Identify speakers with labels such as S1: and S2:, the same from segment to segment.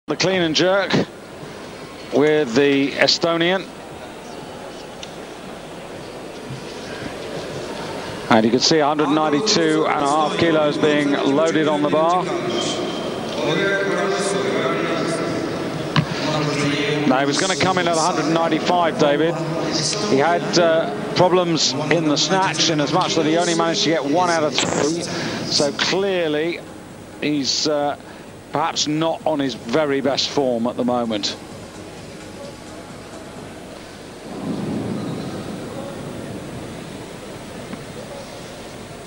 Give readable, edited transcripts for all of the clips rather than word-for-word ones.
S1: The clean and jerk with the Estonian. And you can see 192.5 kilos being loaded on the bar. Now, he was going to come in at 195, David. He had problems in the snatch in as much that he only managed to get 1 out of 3. So clearly, he's perhaps not on his very best form at the moment.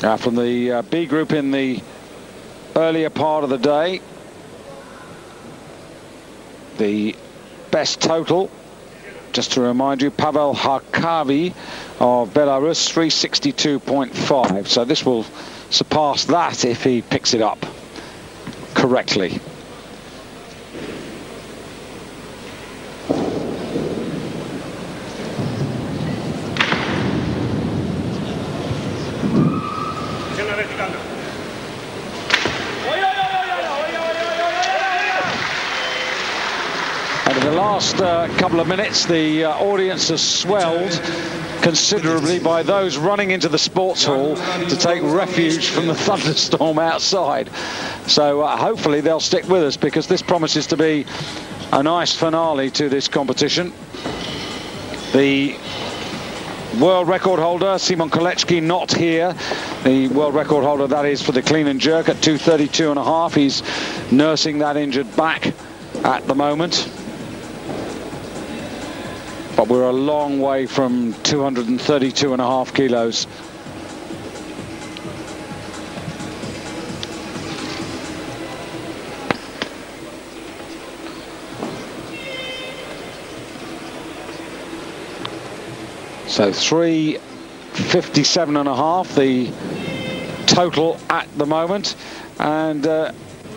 S1: Now, from the B group in the earlier part of the day, the best total, just to remind you, Pavel Harkavi of Belarus, 362.5. So this will surpass that if he picks it up correctly. And in the last couple of minutes, the audience has swelled considerably by those running into the sports hall to take refuge from the thunderstorm outside. So hopefully they'll stick with us, because this promises to be a nice finale to this competition. The world record holder, Simon Kolechki, not here. The world record holder, that is, for the clean and jerk at 232.5. He's nursing that injured back at the moment. But we're a long way from 232.5 kilos. So 357.5 the total at the moment, and I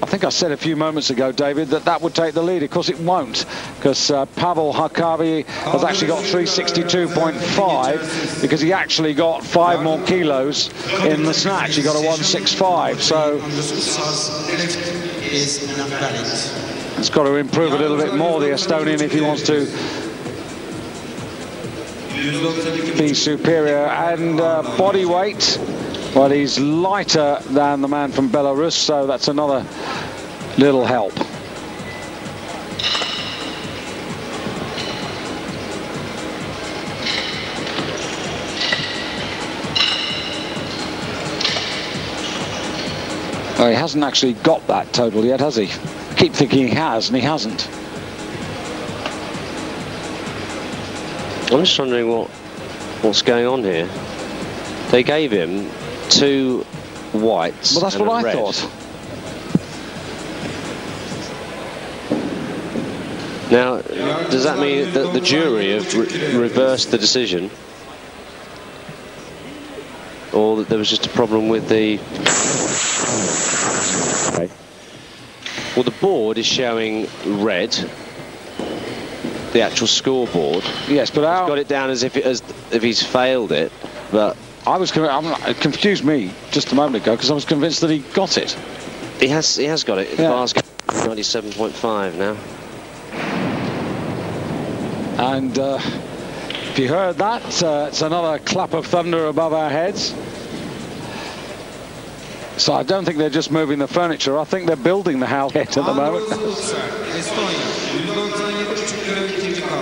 S1: think I said a few moments ago, David, that that would take the lead. Of course it won't, because Pavel Harkavi has actually got 362.5 because he actually got 5 more kilos in the snatch. He got a 165, so it's got to improve a little bit more, the Estonian, if he wants to be superior. And body weight, well, he's lighter than the man from Belarus, so that's another little help. Well, he hasn't actually got that total yet, has he? I keep thinking he has, and he hasn't.
S2: I'm just wondering what's going on here. They gave him 2 whites.
S1: Well, that's
S2: and
S1: what I
S2: red.
S1: thought.
S2: Now, does that mean that the jury have reversed the decision, or that there was just a problem with the? Okay. Well, the board is showing red. The actual scoreboard.
S1: Yes, but
S2: it's got it down as if he's failed it, but.
S1: It confused me just a moment ago, because I was convinced that he got it.
S2: He has got it. The
S1: yeah.
S2: bar's 97.5 now.
S1: And if you heard that, it's another clap of thunder above our heads. So I don't think they're just moving the furniture. I think they're building the house at the moment.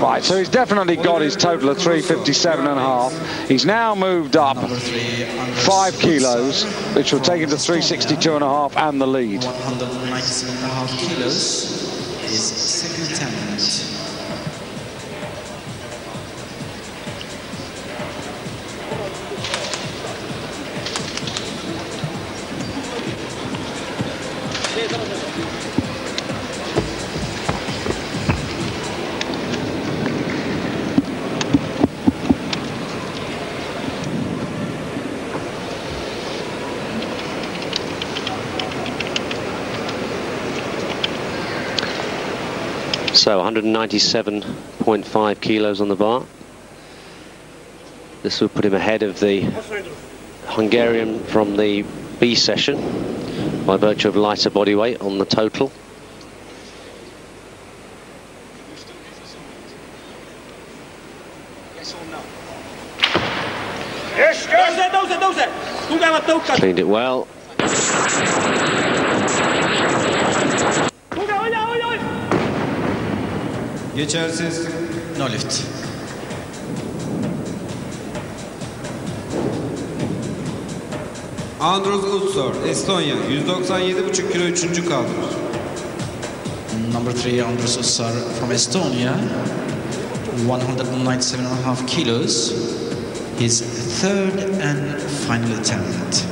S1: Right, so he's definitely got his total of 357.5. He's now moved up 5 kilos, which will take him to 362.5 and the lead.
S3: 197.5 kilos is second attempt.
S2: So 197.5 kilos on the bar. This will put him ahead of the Hungarian from the B session by virtue of lighter body weight on the total. Cleaned it well.
S4: Geçersiz.
S3: No lift.
S4: Andros Utsor, Estonya, 197,5 kilo 3. kaldır.
S3: Number 3, Andros Ussar from Estonia, 197.5 kilos. His third and final attempt.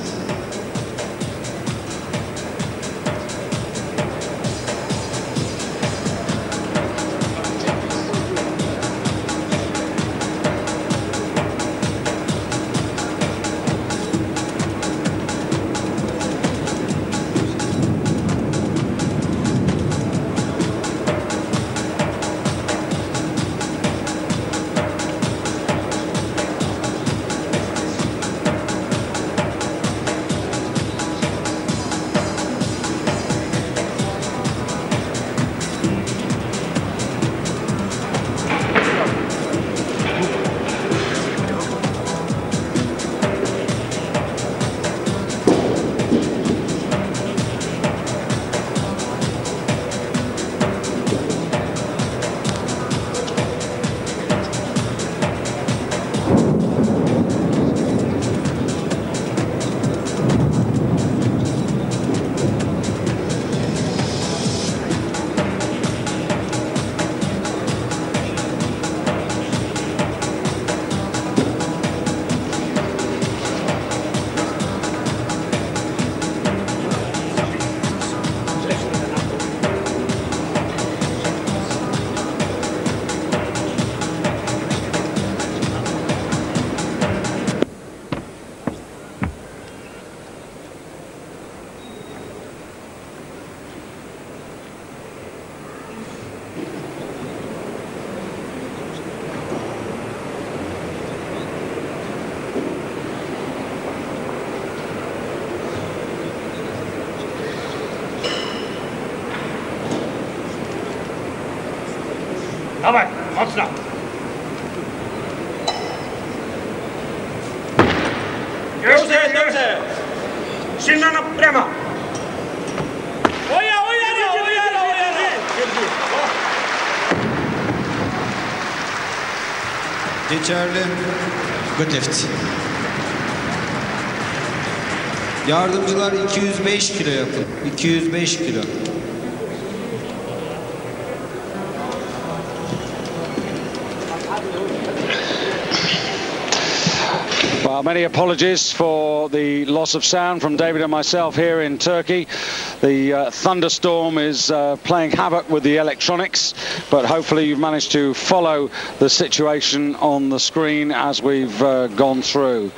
S5: Dawaj, mocno. Dobrze. Silna na prawo. Oja.
S4: Geçerli.
S3: Good lift.
S4: Yardımcılar 205 kilo yapın. 205 kilo.
S1: Well, many apologies for the loss of sound from David and myself here in Turkey. The thunderstorm is playing havoc with the electronics, but hopefully you've managed to follow the situation on the screen as we've gone through.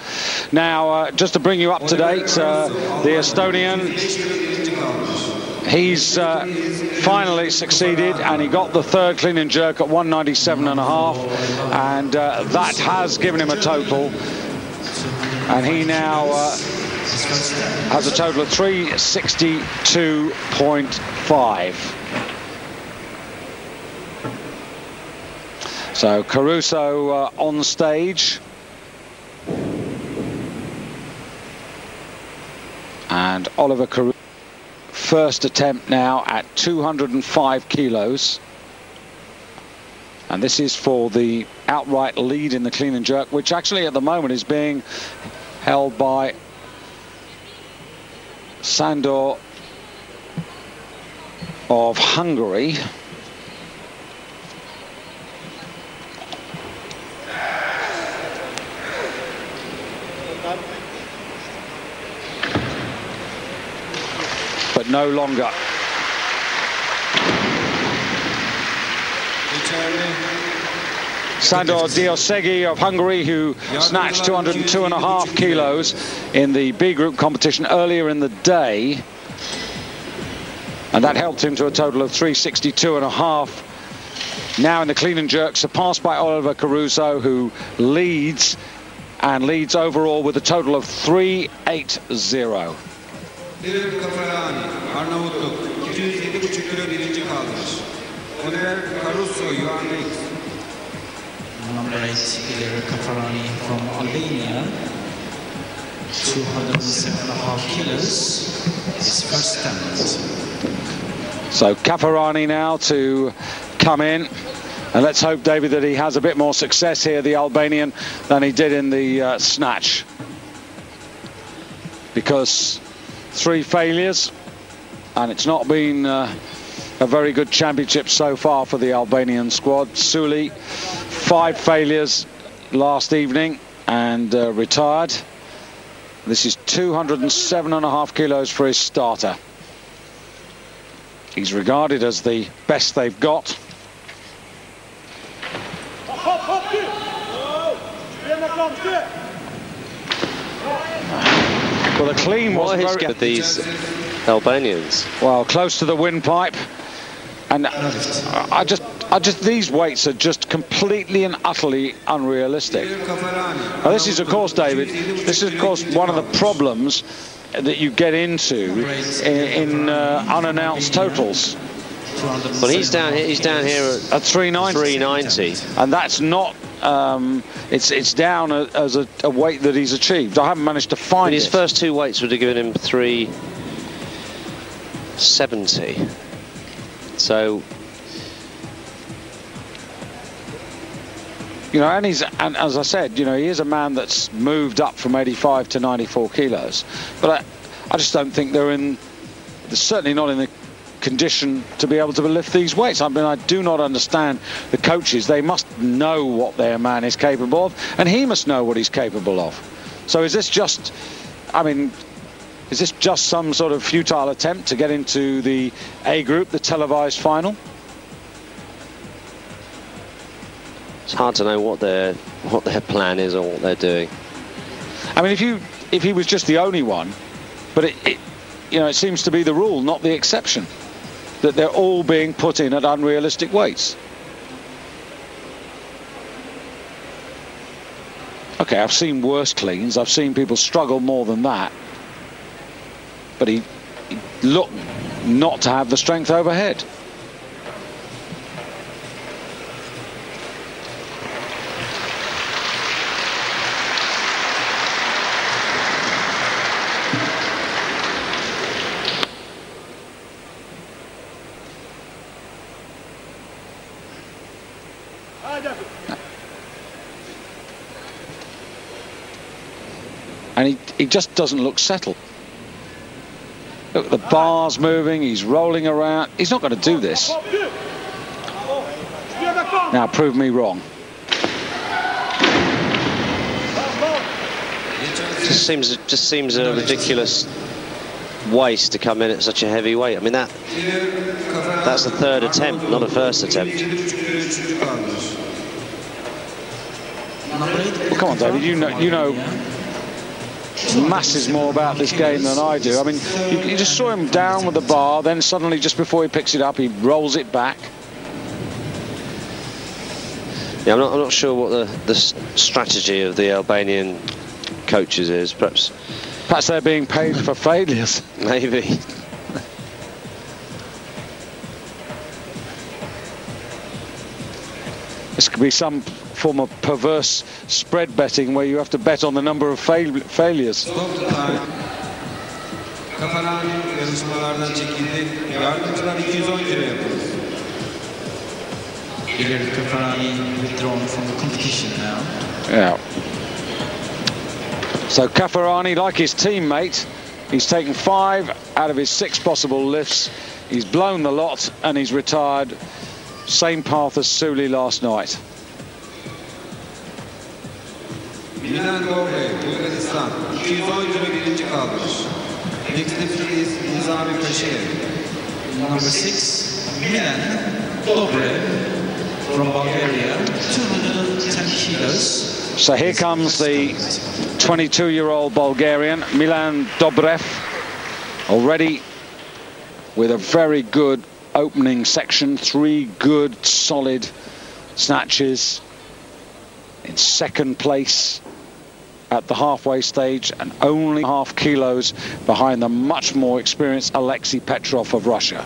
S1: Now, just to bring you up to date, the Estonian, he's finally succeeded, and he got the third clean and jerk at 197.5, and that has given him a total. And he now has a total of 362.5. So Caruso on stage. And Oliver Caruso, first attempt now at 205 kilos. And this is for the outright lead in the clean and jerk, which actually at the moment is being held by Sandor of Hungary. But no longer. Sandor Diosegi of Hungary, who snatched 202.5 kilos in the B group competition earlier in the day, and that helped him to a total of 362.5. Now in the clean and jerk, surpassed by Oliver Caruso, who leads overall with a total of 380.
S3: Number 8, Ilir Kafarani from Albania. 207.5 kilos. His first stand.
S1: So Kafarani now to come in. And let's hope, David, that he has a bit more success here, the Albanian, than he did in the snatch. Because 3 failures, and it's not been a very good championship so far for the Albanian squad. Suli, 5 failures last evening and retired. This is 207.5 kilos for his starter. He's regarded as the best they've got. Well, the clean was very
S2: good, these Albanians.
S1: Well, close to the windpipe, and I just these weights are just completely and utterly unrealistic. Now, this is, of course, David, this is, of course, one of the problems that you get into in unannounced totals.
S2: Well, he's down here at 390. 390,
S1: and that's not. It's down as a weight that he's achieved. I haven't managed to find
S2: his first 2 weights would have given him 370. So,
S1: you know, and as I said, you know, he is a man that's moved up from 85 to 94 kilos. But I just don't think they're certainly not in the condition to be able to lift these weights. I mean, I do not understand the coaches. They must know what their man is capable of, and he must know what he's capable of. So is this just, I mean, is this just some sort of futile attempt to get into the A group, the televised final?
S2: It's hard to know what their plan is or what they're doing.
S1: I mean, if he was just the only one, but you know, it seems to be the rule, not the exception, that they're all being put in at unrealistic weights. Okay, I've seen worse cleans. I've seen people struggle more than that. But he looked not to have the strength overhead. And he just doesn't look settled. Look, the bar's moving, he's rolling around. He's not going to do this. Now, prove me wrong.
S2: Just seems a ridiculous waste to come in at such a heavy weight. I mean, that's the 3rd attempt, not a first attempt.
S1: Well, come on, David, you know masses more about this game than I do. I mean, you just saw him down with the bar, then suddenly, just before he picks it up, he rolls it back.
S2: Yeah, I'm not sure what the strategy of the Albanian coaches is. Perhaps
S1: they're being paid for failures.
S2: Maybe.
S1: This could be some form of perverse spread betting where you have to bet on the number of failures.
S3: Kafarani withdrawn from the competition now.
S1: Yeah. So Kafarani, like his teammate, he's taken 5 out of his 6 possible lifts. He's blown the lot and he's retired. Same path as Suli last night.
S4: Milan Bulgaristan 210 kilo birinci kaldırış. Next lifter is Nizami Pashev.
S3: Number 6, Milan Dobrev from Bulgaria, 210 kilos.
S1: So here comes the 22-year-old Bulgarian, Milan Dobrev, already with a very good opening section, 3 good solid snatches, in 2nd place at the halfway stage and only half kilos behind the much more experienced Alexei Petrov of Russia.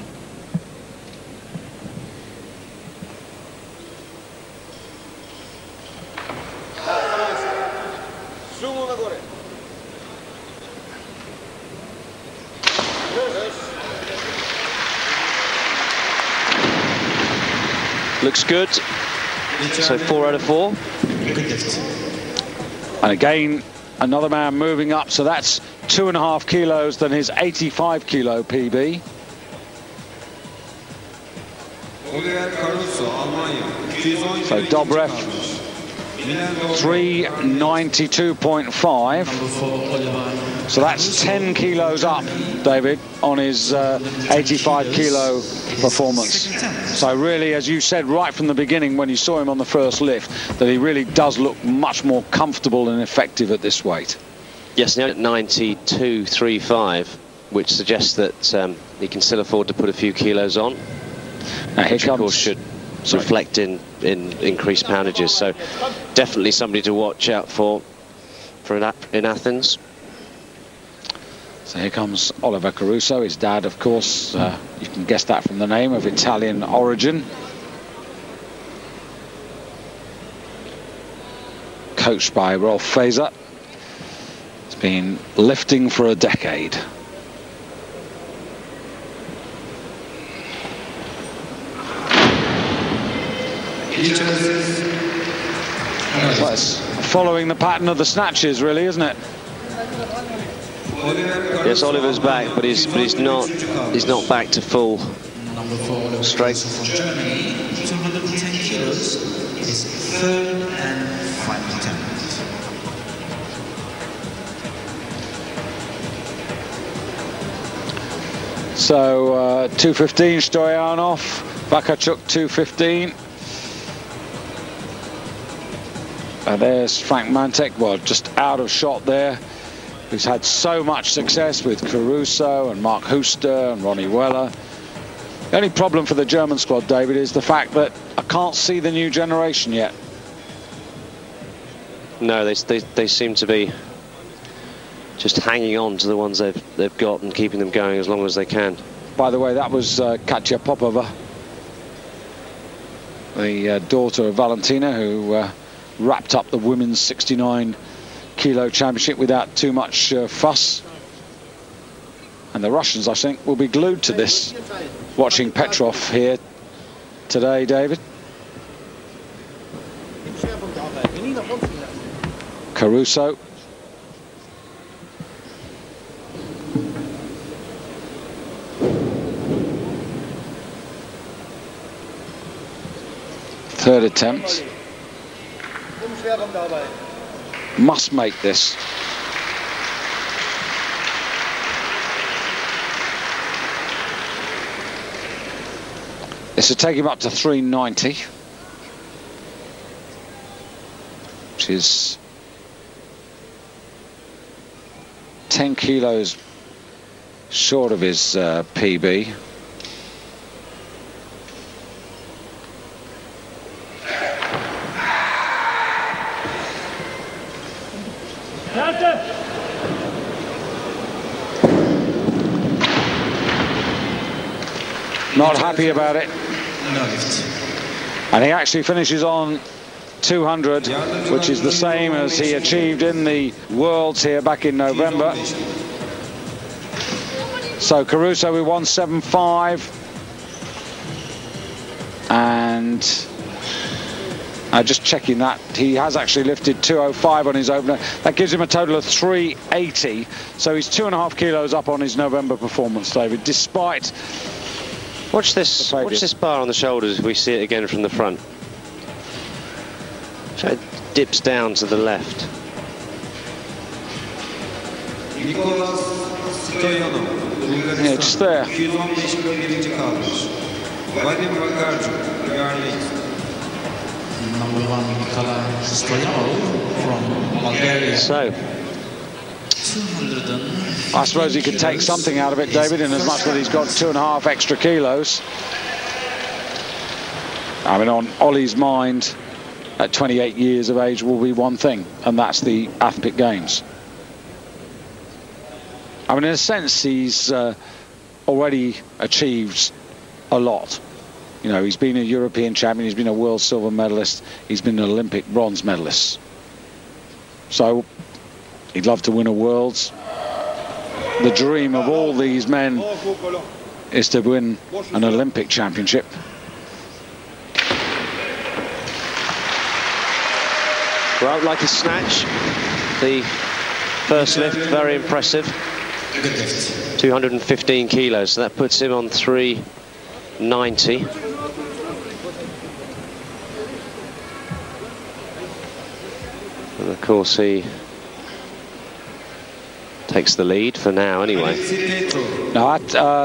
S2: Looks good. So 4 out of 4.
S1: And again, another man moving up. So that's 2.5 kilos than his 85 kilo PB. So Dobrev 392.5. So that's 10 kilos up, David, on his 85 kilo performance. So really, as you said right from the beginning when you saw him on the first lift, that he really does look much more comfortable and effective at this weight.
S2: Yes, now at 92.35, which suggests that he can still afford to put a few kilos on.
S1: Now here
S2: which
S1: comes,
S2: of course should reflect in increased poundages. So definitely somebody to watch out for in Athens.
S1: So here comes Oliver Caruso, his dad, of course. You can guess that from the name, of Italian origin. Coached by Rolf Faeser. He's been lifting for a decade. Well, it's following the pattern of the snatches, really, isn't it?
S2: Yes, Oliver's back, but he's not back to full strength.
S3: For Germany, 210 kilos, is third and final attempt.
S1: So 2:15 Stoyanov, Bakachuk 2:15. There's Frank Mantek, well, just out of shot there, who's had so much success with Caruso and Mark Huster and Ronnie Weller. The only problem for the German squad, David, is the fact that I can't see the new generation yet.
S2: No, they seem to be just hanging on to the ones they've got and keeping them going as long as they can.
S1: By the way, that was Katya Popova, the daughter of Valentina, who wrapped up the women's 69 kilo championship without too much fuss. And the Russians, I think, will be glued to this, watching Petrov here today, David. Caruso. Third attempt. Must make this. This will take him up to 390, which is 10 kilos short of his PB. Not happy about it. And he actually finishes on 200, which is the same as he achieved in the Worlds here back in November. So Caruso with 175. And just checking that, he has actually lifted 205 on his opener. That gives him a total of 380. So he's 2.5 kilos up on his November performance, David, despite...
S2: Watch this bar on the shoulders if we see it again from the front. So it dips down to the left.
S1: Yeah, just there.
S3: Number 1, Stoyanov from Bulgaria.
S2: So,
S1: I suppose he could take something out of it, David, in as much that he's got 2.5 extra kilos. I mean, on Ollie's mind, at 28 years of age, will be one thing, and that's the Olympic Games. I mean, in a sense, he's already achieved a lot. You know, he's been a European champion, he's been a world silver medalist, he's been an Olympic bronze medalist. So, he'd love to win a Worlds. The dream of all these men is to win an Olympic championship.
S2: Well, like his snatch, the first lift, very impressive. 215 kilos, so that puts him on 390. And of course he takes the lead for now anyway.
S1: No,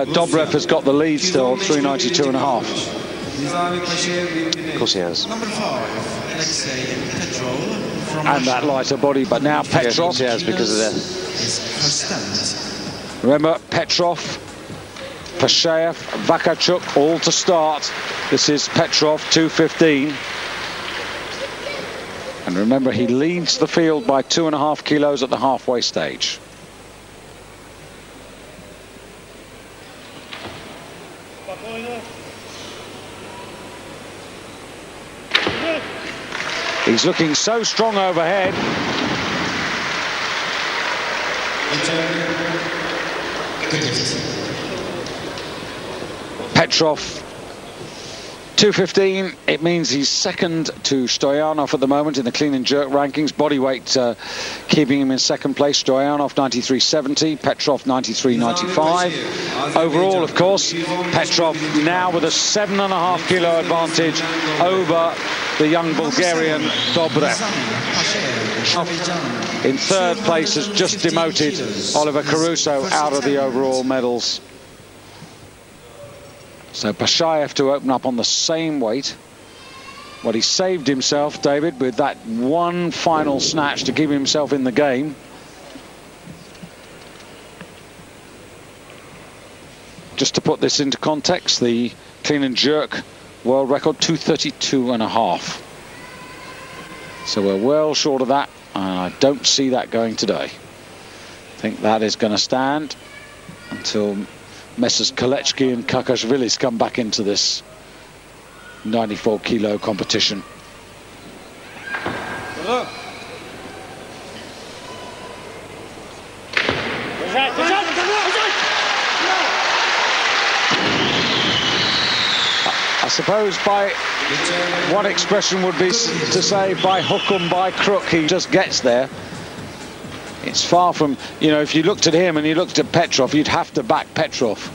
S1: Dobrev has got the lead still, 392.5.
S2: Of course he has.
S3: Number 5, Alexei Petrov from
S1: And that lighter body, but now Petrov.
S2: Yes, he has because of that.
S1: Remember, Petrov, Pashayev, Vakachuk, all to start. This is Petrov, 215. And remember, he leads the field by 2.5 kilos at the halfway stage. He's looking so strong overhead. Petrov, 215. It means he's second to Stoyanov at the moment in the clean and jerk rankings. Body weight keeping him in second place. Stoyanov 93.70, Petrov 93.95. Overall, of course, Petrov now with a 7.5 kilo advantage over the young Bulgarian Dobrev. In third place has just demoted Oliver Caruso out of the overall medals. So Pashayev to open up on the same weight. Well, he saved himself, David, with that one final snatch to keep himself in the game. Just to put this into context, the clean and jerk world record, 232.5. So we're well short of that, and I don't see that going today. I think that is going to stand until Messrs Kolechki and Kakashvilis come back into this 94 kilo competition. I suppose by one expression would be to say by hook and by crook he just gets there. It's far from, you know, if you looked at him and you looked at Petrov, you'd have to back Petrov.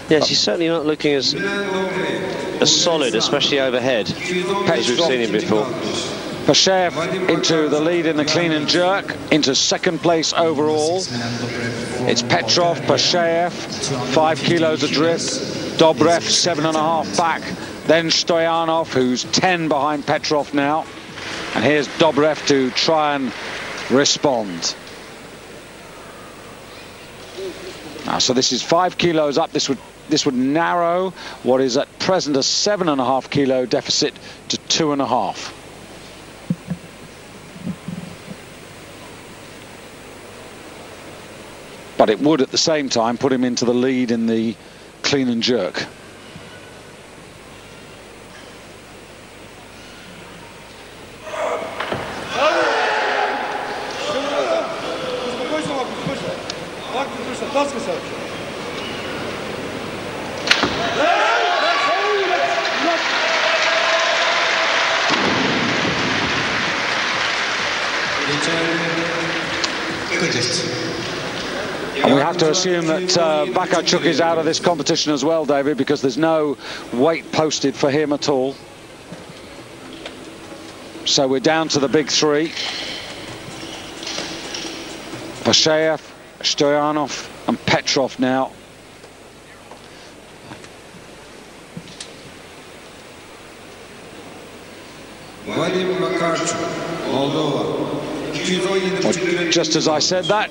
S2: Yes, he's certainly not looking as solid, especially overhead, as we've seen him before.
S1: Pashayev into the lead in the clean and jerk, into second place overall. It's Petrov, Pashayev, 5 kilos adrift. Dobrev, 7.5 back. Then Stoyanov, who's 10 behind Petrov now. And here's Dobrev to try and respond. Now, so this is 5 kilos up. This would narrow what is at present a 7.5 kilo deficit to 2.5. But it would at the same time put him into the lead in the clean and jerk. And we have to assume that Vakachuk is out of this competition as well, David, because there's no weight posted for him at all. So we're down to the big three. Pashayev, Stoyanov and Petrov now. Well, just as I said that,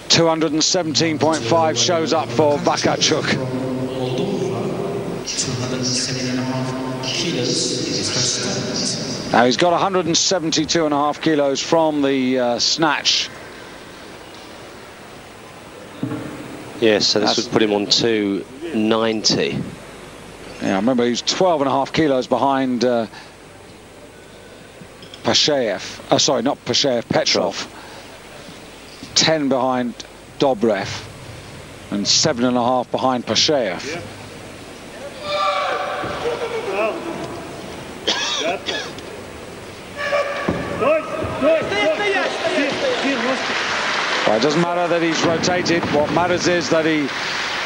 S1: 217.5 shows up for Vakachuk.
S3: 207.5 kilos.
S1: Now he's got 172.5 kilos from the snatch.
S2: Yes, so this would put him on 290.
S1: Yeah, remember he's 12.5 kilos behind Pashayev. Sorry, not Pashayev, Petrov. 10 behind Dobrev and 7.5 behind Pashayev. Well, it doesn't matter that he's rotated. What matters is that he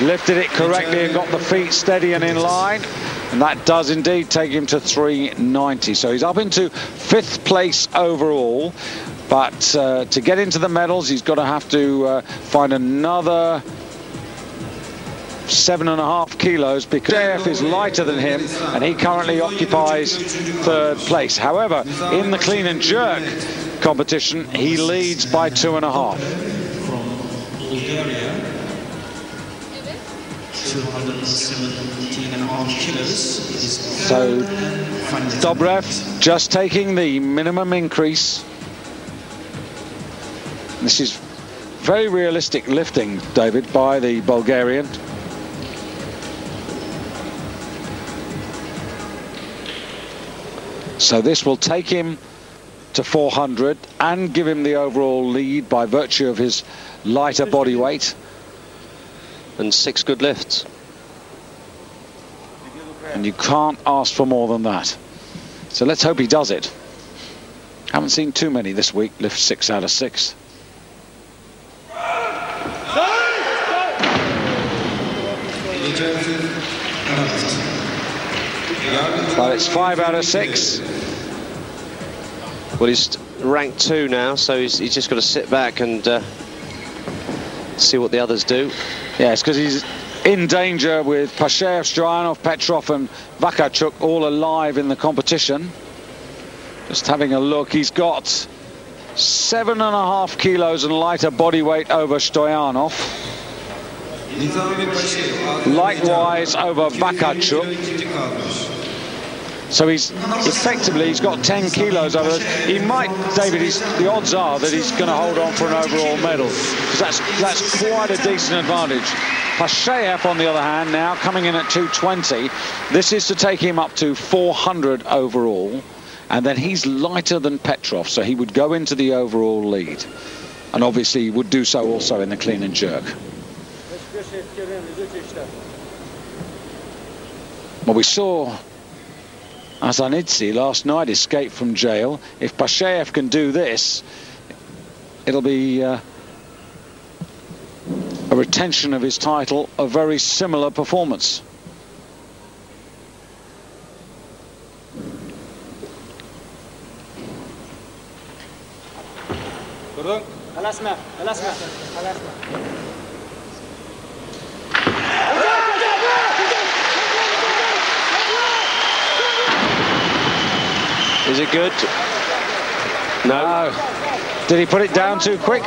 S1: lifted it correctly and got the feet steady and in line. And that does indeed take him to 390. So he's up into 5th place overall. But to get into the medals, he's got to have to find another 7.5 kilos, because AF is lighter than him and he currently occupies 3rd place. However, in the clean and jerk competition, he leads by 2.5.
S3: From Bulgaria, 217.5 kilos.
S1: So Dobrev just taking the minimum increase. This is very realistic lifting, David, by the Bulgarian. So this will take him to 400 and give him the overall lead by virtue of his lighter body weight.
S2: And 6 good lifts.
S1: And you can't ask for more than that. So let's hope he does it. Haven't seen too many this week lift 6 out of 6. Well, it's 5 out of 6.
S2: Well, he's ranked 2 now, so he's just got to sit back and see what the others do.
S1: Yes, because he's in danger with Pashev, Stoyanov, Petrov and Vakachuk all alive in the competition. Just having a look, he's got 7.5 kilos and lighter body weight over Stoyanov. Likewise over Vakachuk. So he's got 10 kilos over. He might, David, the odds are that he's going to hold on for an overall medal, because that's quite a decent advantage. Pashev, on the other hand, now coming in at 220. This is to take him up to 400 overall, and then he's lighter than Petrov, so he would go into the overall lead, and obviously he would do so also in the clean and jerk. Well, we saw Azanidze last night escape from jail. If Pashev can do this, it'll be a retention of his title, a very similar performance.
S2: Is it good? No.
S1: Did he put it down too quick?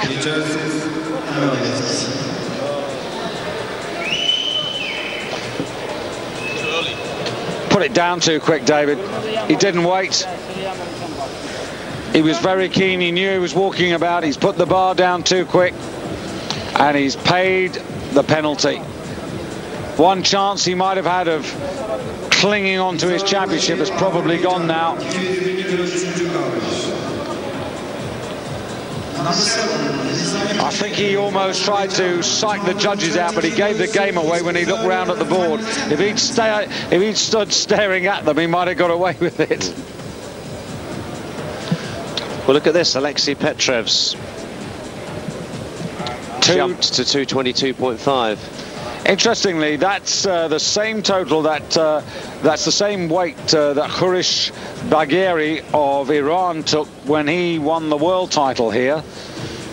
S1: Put it down too quick, David. He didn't wait. He was very keen. He knew he was walking about. He's put the bar down too quick, and he's paid the penalty. One chance he might have had of clinging on to his championship has probably gone now. I think he almost tried to psych the judges out, but he gave the game away when he looked round at the board. If he'd stood staring at them, he might have got away with it.
S2: Well, look at this. Alexei Petrov's jumped to 222.5.
S1: Interestingly, that's the same total, that's the same weight that Khurish Bagheri of Iran took when he won the world title here.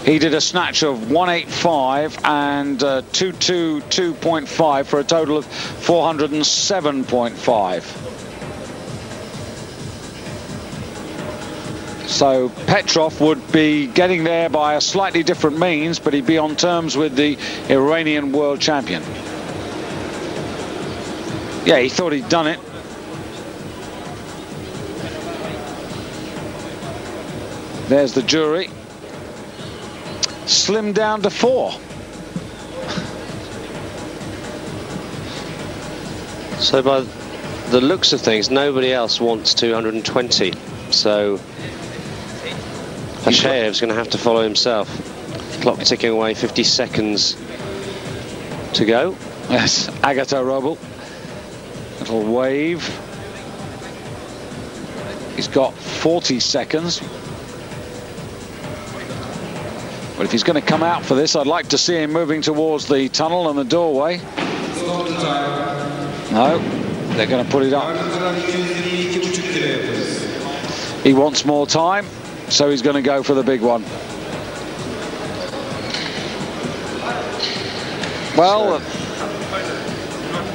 S1: He did a snatch of 185 and 222.5 for a total of 407.5. So Petrov would be getting there by a slightly different means, but he'd be on terms with the Iranian world champion. Yeah, he thought he'd done it. There's the jury. Slimmed down to 4.
S2: So by the looks of things, nobody else wants 220. So Pasheyev's going to have to follow himself. Clock ticking away, 50 seconds to go.
S1: Yes, Agata Robel. Little wave. He's got 40 seconds. But if he's going to come out for this, I'd like to see him moving towards the tunnel and the doorway. No, they're going to put it up. He wants more time, so he's going to go for the big one. Well,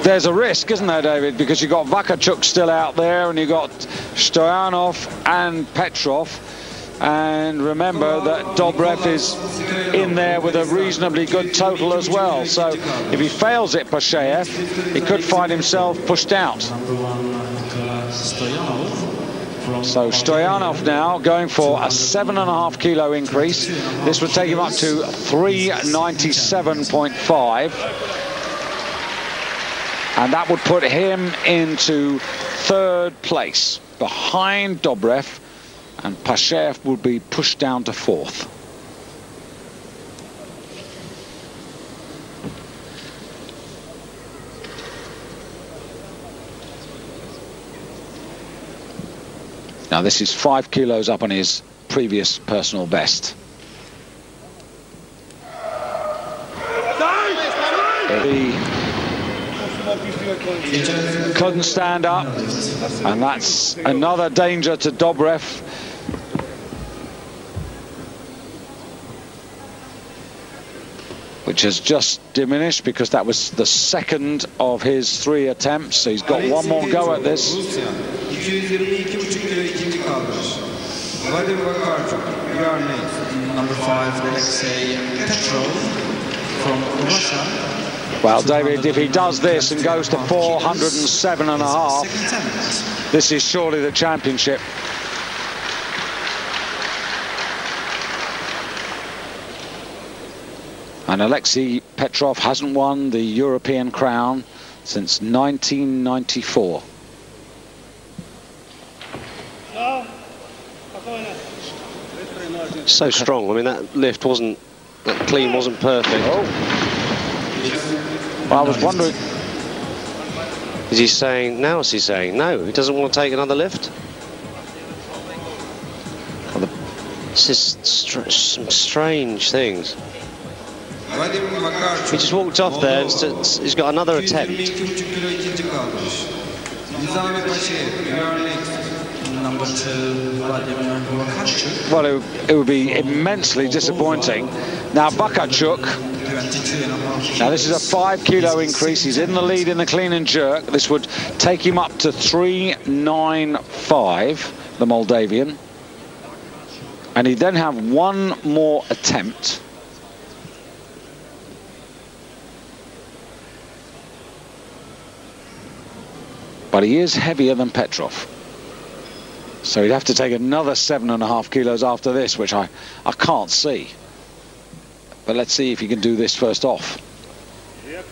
S1: there's a risk, isn't there, David? Because you've got Vakachuk still out there, and you've got Stoyanov and Petrov. And remember that Dobrev is in there with a reasonably good total as well. So if he fails it, Pashev, he could find himself pushed out. So Stoyanov now going for a 7.5 kilo increase. This would take him up to 397.5. And that would put him into 3rd place behind Dobrev. And Pashev would be pushed down to 4th. Now this is 5 kilos up on his previous personal best. He couldn't stand up, and that's another danger to Dobrev. Which has just diminished because that was the 2nd of his 3 attempts. So he's got one more go at this.
S3: Number 5, Alexei Petrov from Russia.
S1: Well, David, if he does this and goes to 407.5, this is surely the championship. And Alexei Petrov hasn't won the European crown since 1994.
S2: So strong. I mean, that lift wasn't, that clean wasn't perfect.
S1: Oh. Well, I was wondering.
S2: Is he saying, now is he saying, no, he doesn't want to take another lift? This is some strange things. He just walked off there and he's got another attempt.
S3: Number 2,
S1: Well, it would be immensely disappointing. Now Vakachuk, now this is a 5 kilo increase. He's in the lead in the clean and jerk. This would take him up to 395, the Moldavian. And he'd then have one more attempt. But he is heavier than Petrov. So he'd have to take another 7.5 kilos after this, which I can't see. But let's see if he can do this first off.
S5: Yep.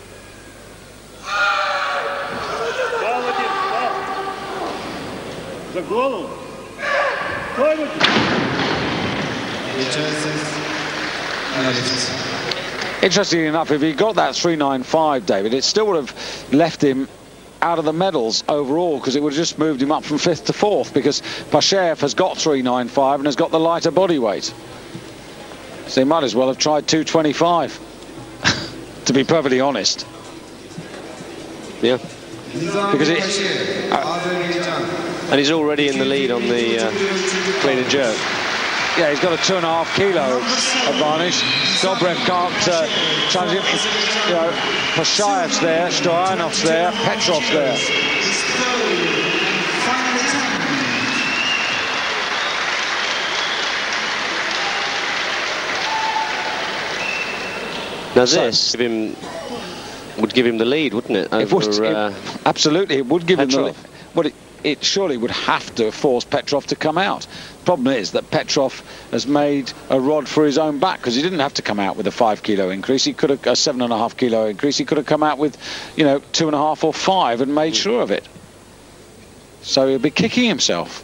S1: Interestingly enough, if he got that 395, David, it still would have left him out of the medals overall, because it would have just moved him up from 5th to 4th, because Pashev has got 395 and has got the lighter body weight. So he might as well have tried 225, to be perfectly honest.
S2: Yeah.
S1: Because it...
S2: and he's already in the lead on the clean and jerk.
S1: Yeah, he's got a 2.5 kilo advantage. Dobrev can't challenge him. You know, Pashayev's there, Stoyanov's there, Petrov's there.
S2: Now this would give him the lead, wouldn't it? Over,
S1: absolutely, it would give him the lead.
S2: Petrov.
S1: But it surely would have to force Petrov to come out. Problem is that Petrov has made a rod for his own back, because he didn't have to come out with a 5 kilo increase. He could have a 7.5 kilo increase. He could have come out with, you know, 2.5 or 5 and made sure of it. So he'll be kicking himself.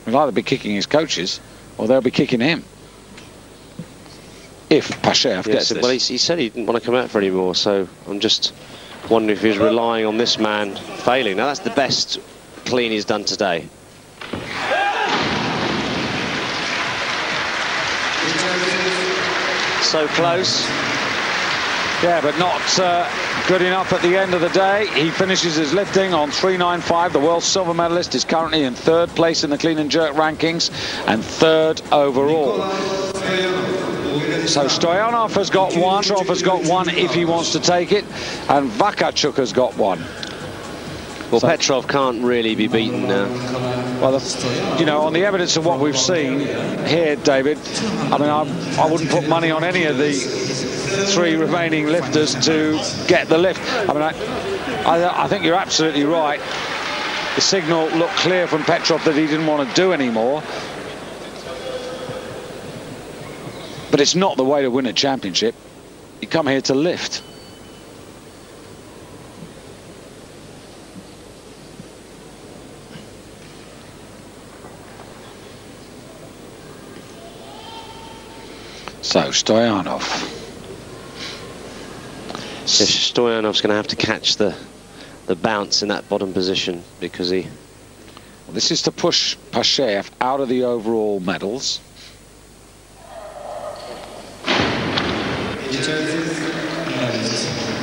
S1: He'll either be kicking his coaches or they'll be kicking him. If Pashev gets this.
S2: Well, he said he didn't want to come out for any more, so I'm just wondering if he's relying on this man failing. Now that's the best clean he's done today. So close.
S1: Yeah, but not good enough at the end of the day. He finishes his lifting on 395. The world silver medalist is currently in 3rd place in the clean and jerk rankings and 3rd overall. So Stoyanov has got one, Petrov has got one if he wants to take it, and Vakachuk has got one.
S2: Well, so Petrov can't really be beaten now.
S1: Well, you know, on the evidence of what we've seen here, David, I mean, I wouldn't put money on any of the 3 remaining lifters to get the lift. I mean, I think you're absolutely right. The signal looked clear from Petrov that he didn't want to do any more. But it's not the way to win a championship. You come here to lift. So, Stoyanov.
S2: Stoyanov's going to have to catch the bounce in that bottom position because he...
S1: Well, this is to push Pashev out of the overall medals.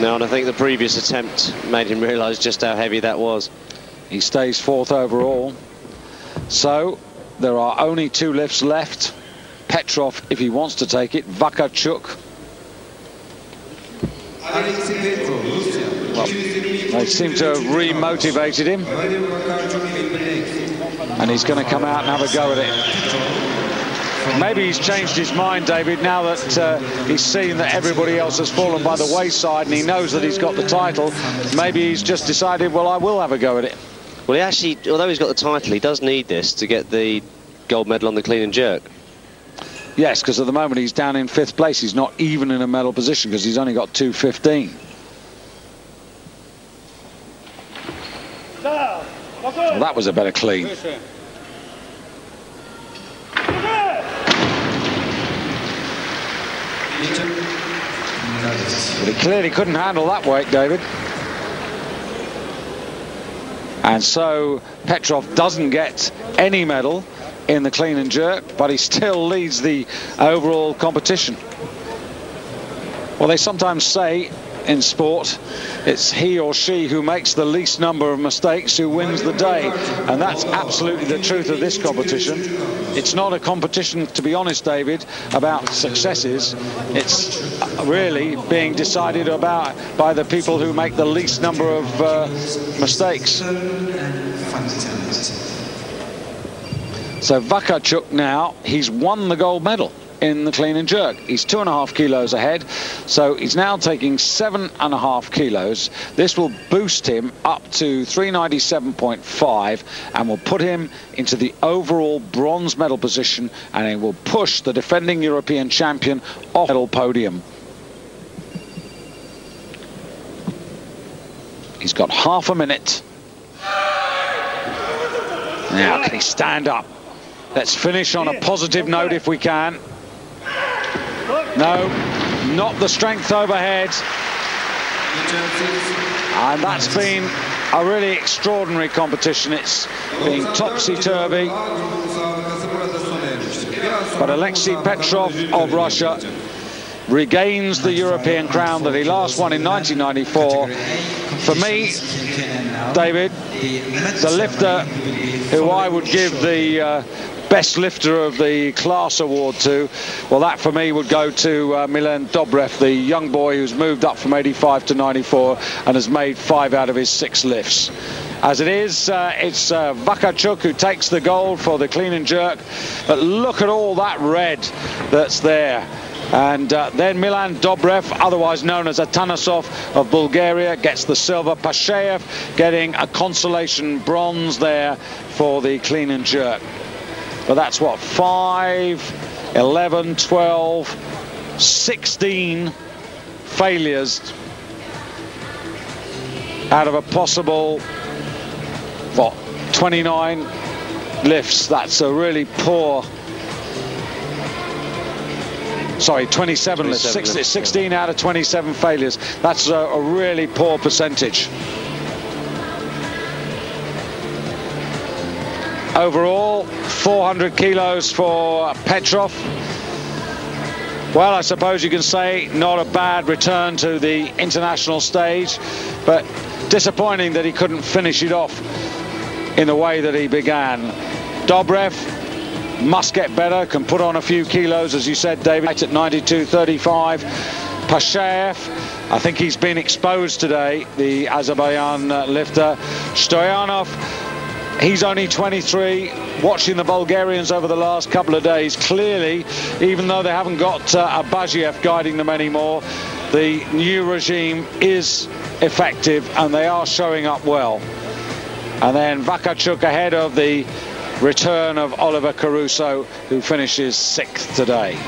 S2: No, and I think the previous attempt made him realise just how heavy that was.
S1: He stays 4th overall. So, there are only 2 lifts left. Petrov, if he wants to take it, Vakachuk. Well, they seem to have re-motivated him. And he's going to come out and have a go at it. Maybe he's changed his mind, David, now that he's seen that everybody else has fallen by the wayside and he knows that he's got the title. Maybe he's just decided, well, I will have a go at it.
S2: Well, he actually, although he's got the title, he does need this to get the gold medal on the clean and jerk.
S1: Yes, because at the moment he's down in 5th place. He's not even in a medal position because he's only got 2:15. Well, that was a better clean. But he clearly couldn't handle that weight, David. And so Petrov doesn't get any medal in the clean and jerk, but he still leads the overall competition. Well, they sometimes say in sport it's he or she who makes the least number of mistakes who wins the day, and that's absolutely the truth of this competition. It's not a competition, to be honest, David, about successes. It's really being decided about by the people who make the least number of mistakes. So Vakachuk now, he's won the gold medal in the clean and jerk. He's 2.5 kilos ahead, so he's now taking 7.5 kilos. This will boost him up to 397.5 and will put him into the overall bronze medal position, and it will push the defending European champion off the medal podium. He's got half a minute. Now, can he stand up? Let's finish on a positive note if we can. No, not the strength overhead. And that's been a really extraordinary competition. It's been topsy-turvy. But Alexei Petrov of Russia regains the European crown that he last won in 1994. For me, David, the lifter who I would give the best lifter of the class award to, well, that for me would go to Milan Dobrev, the young boy who's moved up from 85 to 94 and has made 5 out of his 6 lifts. As it is, it's Vakachuk who takes the gold for the clean and jerk, but look at all that red that's there. And then Milan Dobrev, otherwise known as Atanasov of Bulgaria, gets the silver. Pashev getting a consolation bronze there for the clean and jerk. But that's what, 5, 11, 12, 16 failures out of a possible, what, 29 lifts. That's a really poor... Sorry, 27 lifts. 16 out of 27 failures. That's a really poor percentage. Overall, 400 kilos for Petrov. Well, I suppose you can say not a bad return to the international stage, but disappointing that he couldn't finish it off in the way that he began. Dobrev must get better, can put on a few kilos, as you said, David, at 92.35. Pashaev, I think he's been exposed today, the Azerbaijan lifter. Stoyanov, he's only 23. Watching the Bulgarians over the last couple of days, clearly, even though they haven't got Abazhiev guiding them anymore, the new regime is effective and they are showing up well. And then Vakarchuk ahead of the return of Oliver Caruso, who finishes 6th today.